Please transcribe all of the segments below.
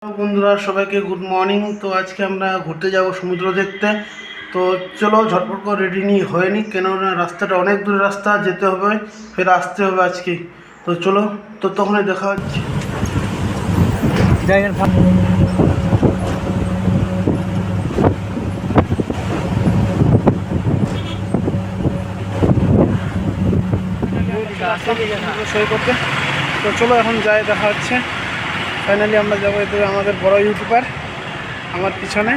বন্ধুরা সবাইকে good morning. তো আজকে আমরা ঘুরতে যাব সমুদ্র দেখতে। তো চলো ঝটপট করে রেডি নিয়ে হয়নি, কেননা রাস্তাটা অনেক দূরের রাস্তা, যেতে হবে ফের আসতে হবে আজকে। তো চলো, তো তখনই দেখা হচ্ছে। সই করতে তো চলো এখন যাই, দেখা হচ্ছে। ফাইনালি আমরা যাবো। এতে আমাদের বড় ইউটিউবার আমার পিছনে,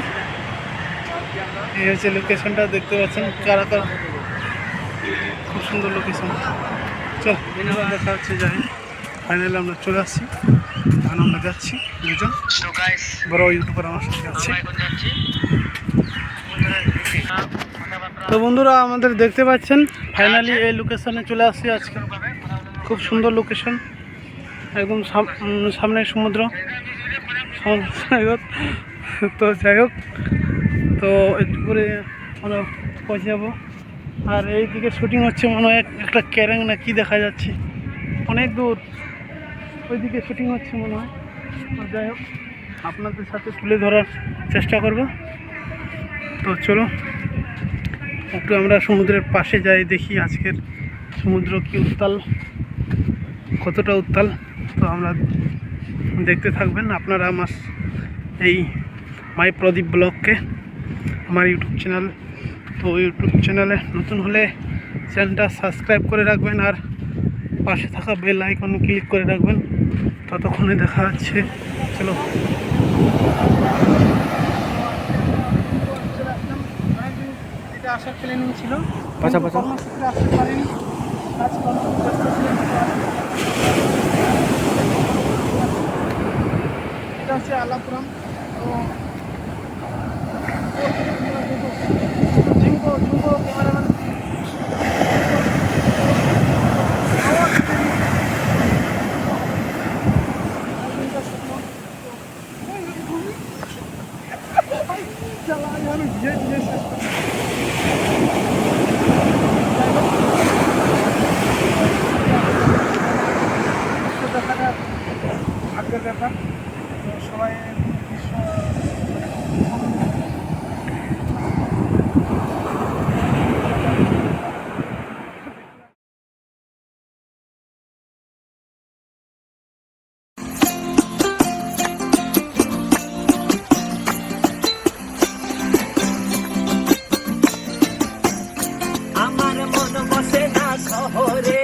এই হচ্ছে লোকেশনটা, দেখতে পাচ্ছেন কারা কারা, খুব সুন্দর লোকেশন। চল দেখা হচ্ছে, যাই। ফাইনালি আমরা চলে আসছি, এখন আমরা যাচ্ছি দুজন, বড় ইউটিউবার আমার সাথে যাচ্ছে। তো বন্ধুরা আমাদের দেখতে পাচ্ছেন ফাইনালি এই লোকেশনে চলে আসছি আজকে। খুব সুন্দর লোকেশন, একদম সামনে সমুদ্র। তো যাই হোক, তো একটু করে আমরা পৌঁছে যাবো। আর এইদিকে শুটিং হচ্ছে, মনে হয় একটা ক্যারেং না কি দেখা যাচ্ছে, অনেক দূর ওইদিকে শুটিং হচ্ছে মনে হয়। যাই হোক, আপনাদের সাথে তুলে ধরার চেষ্টা করব। তো চলো একটু আমরা সমুদ্রের পাশে যাই, দেখি আজকের সমুদ্র কি উত্তাল, কতটা উত্তাল। তো আমরা দেখতে থাকবেন আপনারা আমার এই মাই প্রদীপ ব্লগকে, আমার ইউটিউব চ্যানেল। তো ইউটিউব চ্যানেলে নতুন হলে চ্যানেলটা সাবস্ক্রাইব করে রাখবেন, আর পাশে থাকা বেল আইকন ক্লিক করে রাখবেন। ততক্ষণে দেখা যাচ্ছে। চলো, এটা আসার প্ল্যানিং ছিল, কর্মসূত্রে আসতে পারিনি। এটা হচ্ছে আলাপুরম। তো জিঙ্কো ক্যামেরাম্যান দেখাটা ভাগ্যের ব্যাপার। তো সবাই আমার মন বসে না শহরে,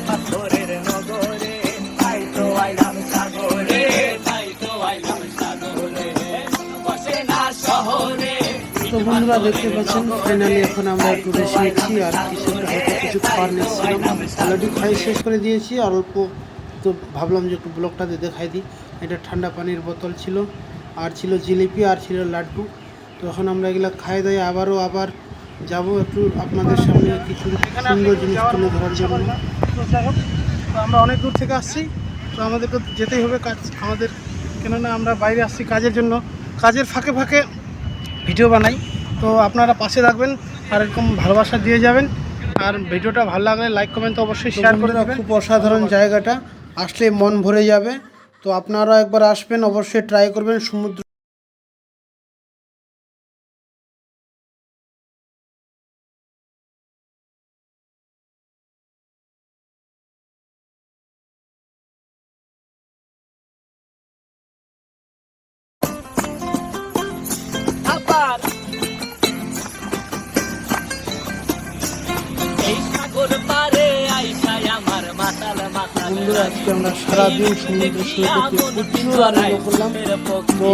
পাথরের নগরে, তাই তো আইলাম সাগরে, তাই তো আইলাম সাগরে, বসে না শহরে। তো বন্ধুরা দেখতে পাচ্ছেন ফাইনালি এখন আমরা একটু রেস্ট নিচ্ছি, আর হয়তো কিছু খাবার নিচ্ছিলাম, অলরেডি খাই শেষ করে দিয়েছি আর অল্প। তো ভাবলাম যে একটু ব্লগটাতে দেখাই দিই। এটা ঠান্ডা পানির বোতল ছিল, আর ছিল জিলিপি, আর ছিল লাড্ডু। তো এখন আমরা এগুলো খাই দাই, আবার যাব একটু আপনাদের সামনে কিছু সুন্দর জিনিস তুলে ধরার জন্য। তো যাই হোক, তো আমরা অনেক দূর থেকে আসছি, তো আমাদেরকে যেতেই হবে কাজ আমাদের, কেননা আমরা বাইরে আসছি কাজের জন্য। কাজের ফাঁকে ফাঁকে ভিডিও বানাই। তো আপনারা পাশে থাকবেন আর এরকম ভালোবাসা দিয়ে যাবেন। আর ভিডিওটা ভালো লাগলে লাইক কমেন্ট তো অবশ্যই শেয়ার করে দেবেন। খুব অসাধারণ জায়গাটা, আসলে মন ভরে যাবে। তো আপনারা একবার আসবেন, অবশ্যই ট্রাই করবেন সমুদ্র। আবার এই সাগর পারে আইসাই আমার মাতাল মাতাল। বন্ধুরা আজকে আমরা সারাদিন সমুদ্র সৈকতে প্রচুর আনন্দ করলাম। তো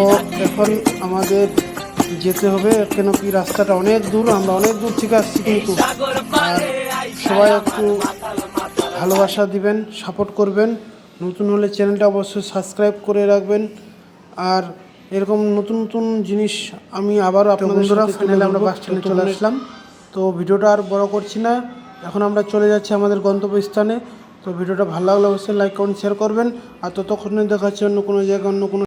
এখন আমাদের যেতে হবে, কেন কি রাস্তাটা অনেক দূর, আমরা অনেক দূর থেকে আসছি। কিন্তু আর সবাই একটু ভালোবাসা দিবেন, সাপোর্ট করবেন। নতুন হলে চ্যানেলটা অবশ্যই সাবস্ক্রাইব করে রাখবেন। আর এরকম নতুন নতুন জিনিস আমি আবারও আপনাদের সাথে ফাইনালি আমরা বাস স্ট্যান্ডে চলে আসলাম। তো ভিডিওটা আর বড় করছি না, এখন আমরা চলে যাচ্ছি আমাদের গন্তব্যস্থানে। তো ভিডিওটা ভালো লাগলে অবশ্যই লাইক কমেন্ট শেয়ার করবেন। আর ততক্ষণে দেখা হচ্ছে অন্য কোনো জায়গায় অন্য কোনো